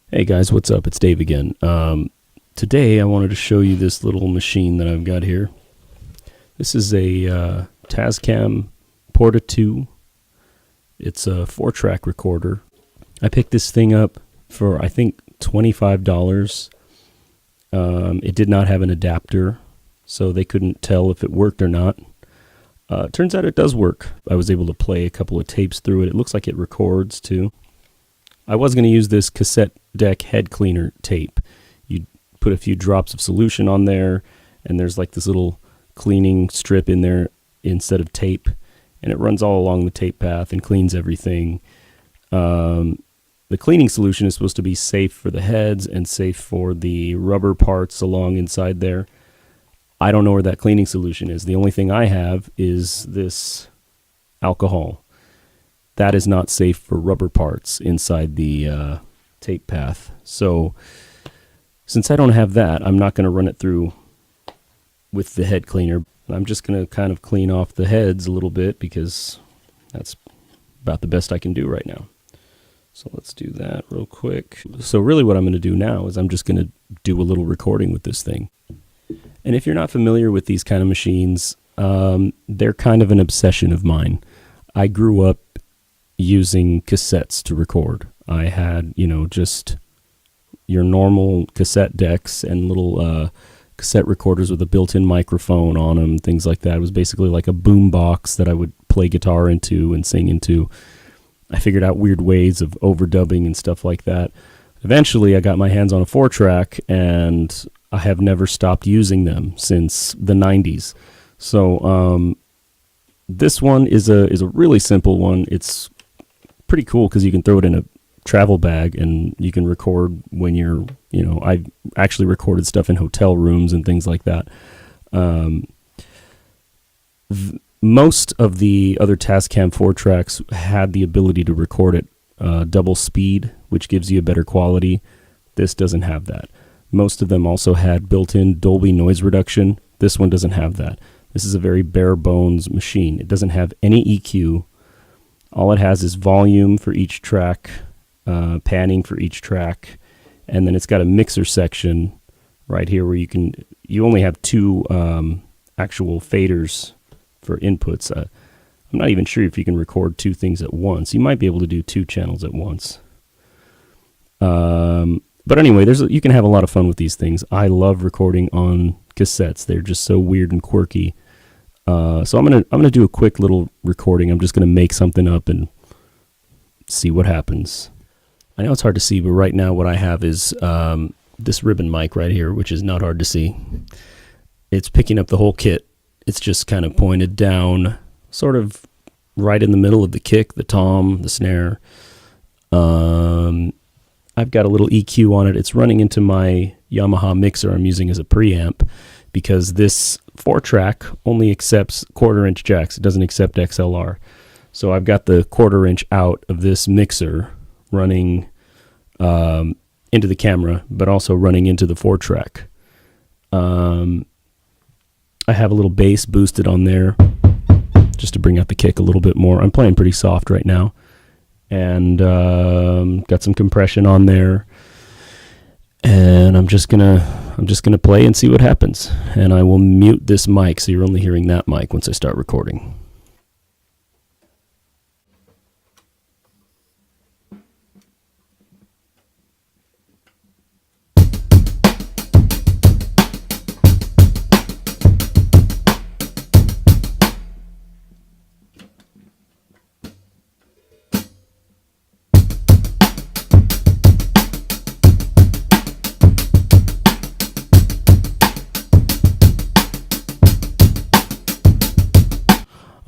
Hey guys, what's up? It's Dave again. Today I wanted to show you this little machine that I've got here. This is a Tascam Porta 2. It's a 4-track recorder. I picked this thing up for I think $25. It did not have an adapter, so they couldn't tell if it worked or not. Turns out it does work. I was able to play a couple of tapes through it. It looks like it records too. I was going to use this cassette deck head cleaner tape. You put a few drops of solution on there, and there's like this little cleaning strip in there instead of tape, and it runs all along the tape path and cleans everything. The cleaning solution is supposed to be safe for the heads and safe for the rubber parts along inside there. I don't know where that cleaning solution is. The only thing I have is this alcohol. That is not safe for rubber parts inside the tape path. So since I don't have that, I'm not going to run it through with the head cleaner. I'm just going to kind of clean off the heads a little bit because that's about the best I can do right now. So let's do that real quick. So really what I'm going to do now is I'm just going to do a little recording with this thing. And if you're not familiar with these kind of machines, they're kind of an obsession of mine. I grew up using cassettes to record. I had, just your normal cassette decks and little cassette recorders with a built-in microphone on them, things like that. It was basically like a boom box that I would play guitar into and sing into. I figured out weird ways of overdubbing and stuff like that. Eventually, I got my hands on a 4-track, and I have never stopped using them since the 90s. So this one is a really simple one. It's pretty cool because you can throw it in a travel bag and you can record when you're, I actually recorded stuff in hotel rooms and things like that. Most of the other Tascam 4-tracks had the ability to record at double speed, which gives you a better quality. This doesn't have that. Most of them also had built-in Dolby noise reduction. This one doesn't have that. This is a very bare bones machine. It doesn't have any EQ. All it has is volume for each track, panning for each track, and then it's got a mixer section right here where you only have two actual faders for inputs. I'm not even sure if you can record two things at once. You might be able to do two channels at once. But anyway, you can have a lot of fun with these things. I love recording on cassettes. They're just so weird and quirky. So I'm gonna do a quick little recording. I'm just gonna make something up and see what happens. I know it's hard to see, but right now what I have is this ribbon mic right here, which is not hard to see. It's picking up the whole kit. It's just kind of pointed down, sort of right in the middle of the kick, the tom, the snare. I've got a little EQ on it. It's running into my Yamaha mixer I'm using as a preamp, because this 4-track only accepts 1/4-inch jacks. It doesn't accept XLR. So I've got the 1/4-inch out of this mixer running into the camera, but also running into the 4-track. I have a little bass boosted on there just to bring out the kick a little bit more. I'm playing pretty soft right now. And got some compression on there. And I'm just gonna play and see what happens. And I will mute this mic so you're only hearing that mic once I start recording.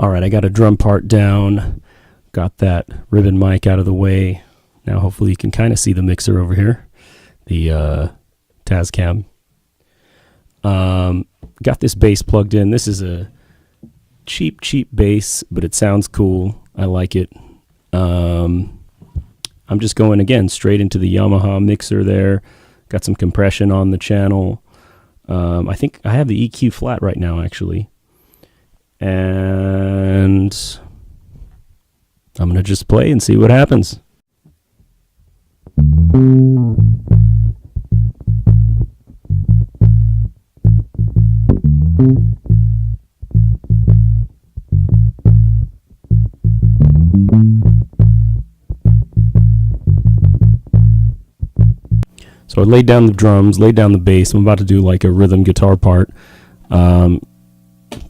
All right, I got a drum part down, got that ribbon mic out of the way. Now hopefully you can kind of see the mixer over here, the Tascam. Got this bass plugged in. This is a cheap bass, but it sounds cool. I like it. I'm just going, again, straight into the Yamaha mixer there. Got some compression on the channel. I think I have the EQ flat right now, actually. And I'm going to just play and see what happens. So I laid down the drums, laid down the bass. I'm about to do like a rhythm guitar part.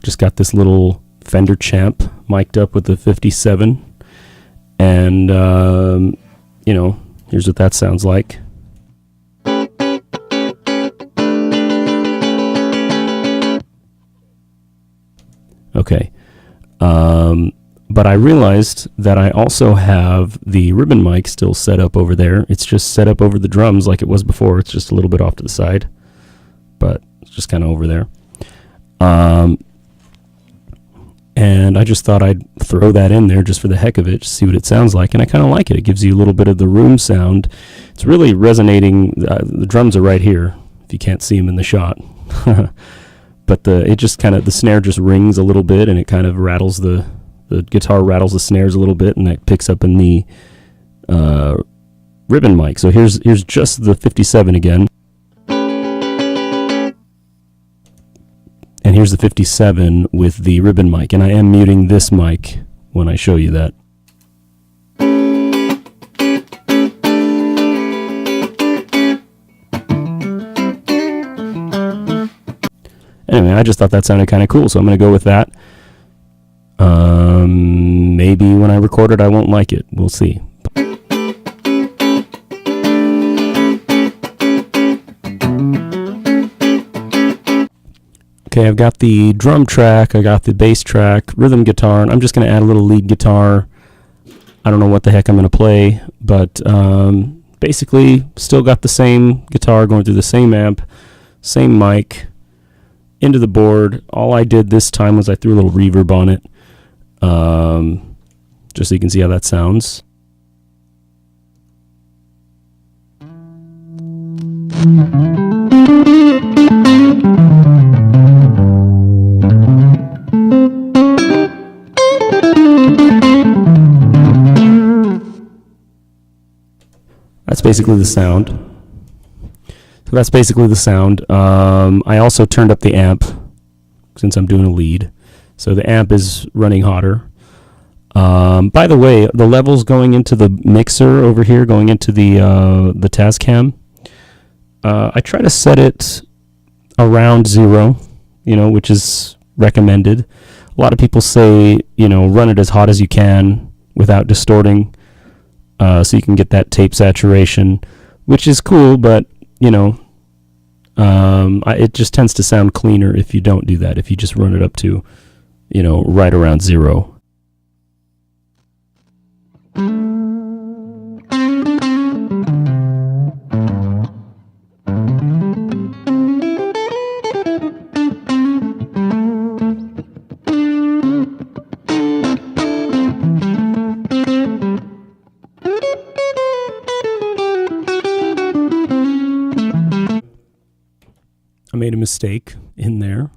Just got this little Fender Champ mic'd up with the 57. And, you know, here's what that sounds like. Okay. But I realized that I also have the ribbon mic still set up over there. It's just set up over the drums like it was before. It's just a little bit off to the side, but it's just kind of over there. And I just thought I'd throw that in there just for the heck of it, just see what it sounds like. And I kind of like it. It gives you a little bit of the room sound. It's really resonating. The drums are right here, if you can't see them in the shot. But it just kind of, the snare just rings a little bit, and it kind of rattles the guitar rattles the snares a little bit, and that picks up in the ribbon mic. So here's just the 57 again. And here's the 57 with the ribbon mic, and I am muting this mic when I show you that. Anyway, I just thought that sounded kind of cool, so I'm going to go with that. Maybe when I record it, I won't like it. We'll see. Okay, I've got the drum track, I got the bass track, rhythm guitar, and I'm just going to add a little lead guitar. I don't know what the heck I'm going to play, but basically still got the same guitar going through the same amp, same mic, into the board. All I did this time was I threw a little reverb on it, just so you can see how that sounds. That's basically the sound. So that's basically the sound. I also turned up the amp since I'm doing a lead. So the amp is running hotter. By the way, the levels going into the mixer over here, going into the Tascam, I try to set it around 0, which is recommended. A lot of people say, run it as hot as you can without distorting, so you can get that tape saturation, which is cool, but it just tends to sound cleaner if you don't do that, if you just run it up to, right around 0. I made a mistake in there,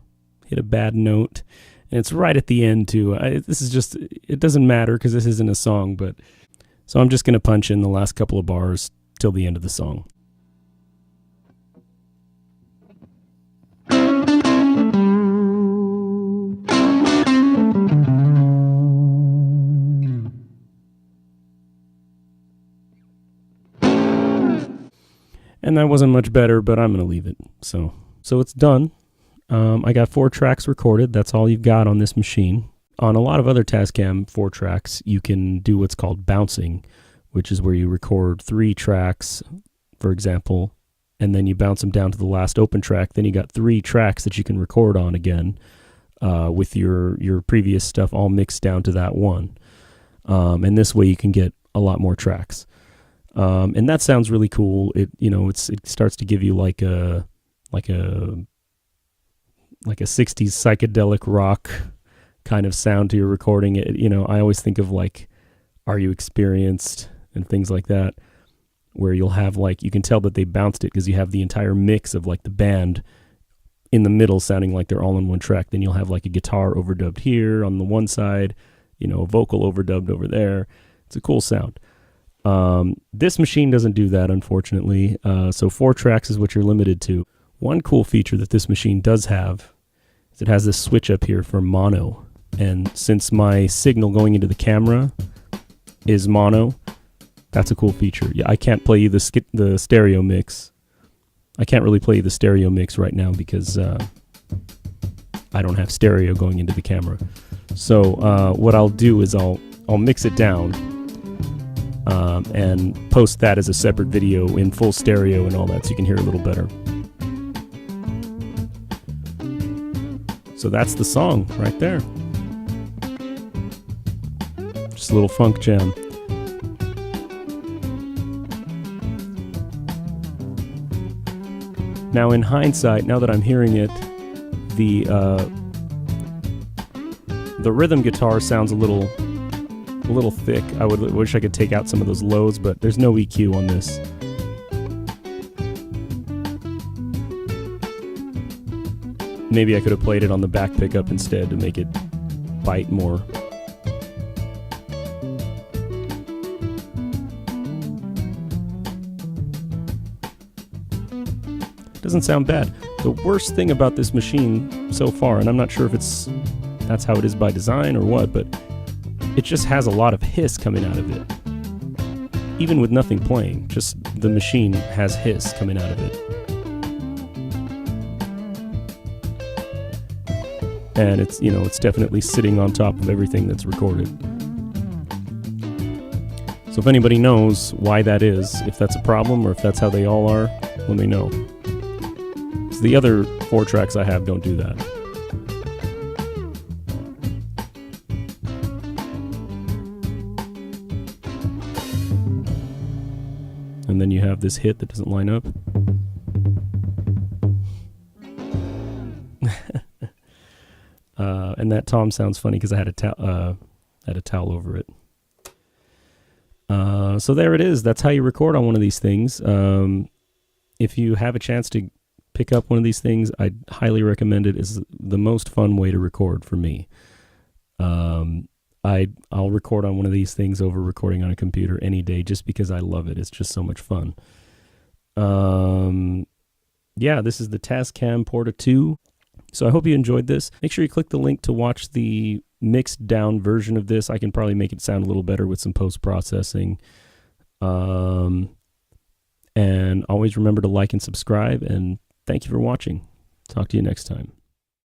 hit a bad note, and it's right at the end too. This is just, it doesn't matter because this isn't a song, but so I'm just going to punch in the last couple of bars till the end of the song. And that wasn't much better, but I'm going to leave it. So it's done. I got 4 tracks recorded. That's all you've got on this machine. On a lot of other Tascam 4 tracks, you can do what's called bouncing, which is where you record 3 tracks, for example, and then you bounce them down to the last open track. Then you got 3 tracks that you can record on again, with your previous stuff all mixed down to that one. And this way you can get a lot more tracks. And that sounds really cool. It starts to give you like a 60s psychedelic rock kind of sound to your recording. I always think of like Are You Experienced and things like that, where you'll have you can tell that they bounced it because you have the entire mix of like the band in the middle sounding like they're all in one track. Then you'll have like a guitar overdubbed here on the one side, a vocal overdubbed over there. It's a cool sound. This machine doesn't do that, unfortunately. So 4 tracks is what you're limited to. One cool feature that this machine does have is it has this switch up here for mono. And since my signal going into the camera is mono, that's a cool feature. Yeah, I can't play you the stereo mix I can't really play the stereo mix right now because I don't have stereo going into the camera. So what I'll do is I'll mix it down and post that as a separate video in full stereo and all that, so you can hear it a little better. So that's the song right there. Just a little funk jam. Now in hindsight, now that I'm hearing it, the rhythm guitar sounds a little thick. I wish I could take out some of those lows, but there's no EQ on this. Maybe I could have played it on the back pickup instead to make it bite more. Doesn't sound bad. The worst thing about this machine so far, and I'm not sure if that's how it is by design or what, but it just has a lot of hiss coming out of it. Even with nothing playing, just the machine has hiss coming out of it. And it's, you know, it's definitely sitting on top of everything that's recorded. So if anybody knows why that is, if that's a problem or if that's how they all are, let me know. So the other 4 tracks I have don't do that. And then you have this hit that doesn't line up. And that tom sounds funny because I had a towel over it. So there it is. That's how you record on one of these things. If you have a chance to pick up one of these things, I'd highly recommend it. It's the most fun way to record for me. I'll record on one of these things over recording on a computer any day just because I love it. It's just so much fun. Yeah, this is the Tascam Porta 2. So I hope you enjoyed this. Make sure you click the link to watch the mixed down version of this. I can probably make it sound a little better with some post-processing. And always remember to like and subscribe, and thank you for watching. Talk to you next time.